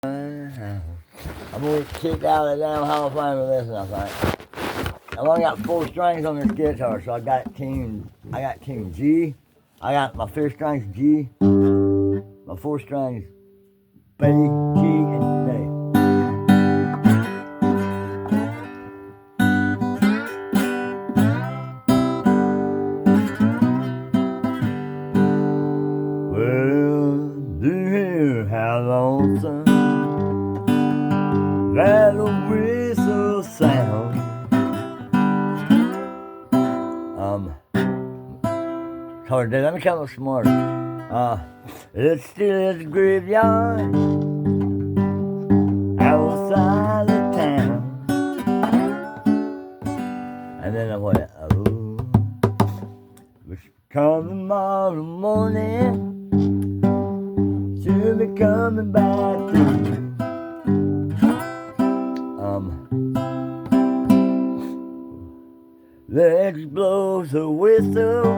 I'm gonna get kicked out of the damn Hall of Fame with this, I think. I've only got 4 strings on this guitar, so I got tuned G. I got my 5th strings G, my 4 strings B, G, and D. Well, do you hear how lonesome that old whistle sound? Hard day. Let me come up some more. It's still the graveyard outside the town. And then I went, oh, it's come tomorrow morning. She'll be coming back to you. Legs blows a whistle,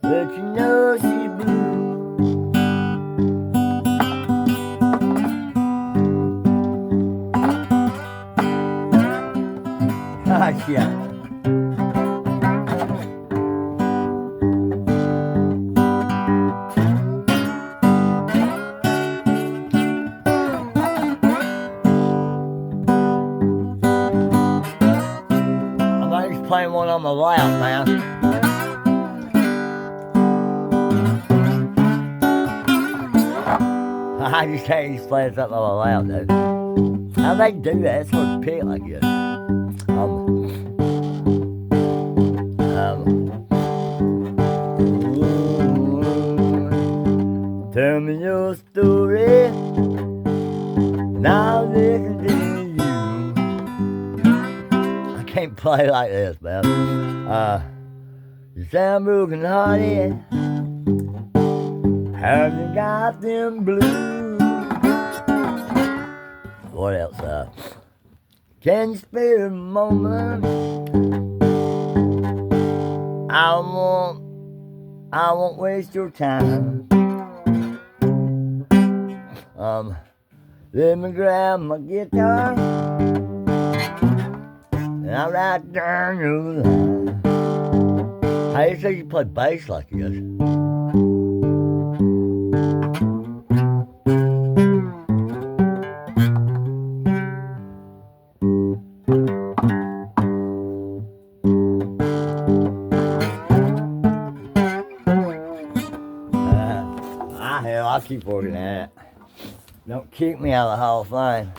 let you know she's blue. Ah, shit. Playing one on my lap, man. I just can't just play something on my lap, dude. How they do that? It's hard to pick like this. Tell me your story. Now listen to you. Can't play like this, man. You sound broken hearted. Have you got them blues? What else? Can you spare a moment? I won't waste your time. Let me grab my guitar. And I write down your line. How you say you play bass like this? Hell, I'll keep working at it. Don't kick me out of the Hall of Fame.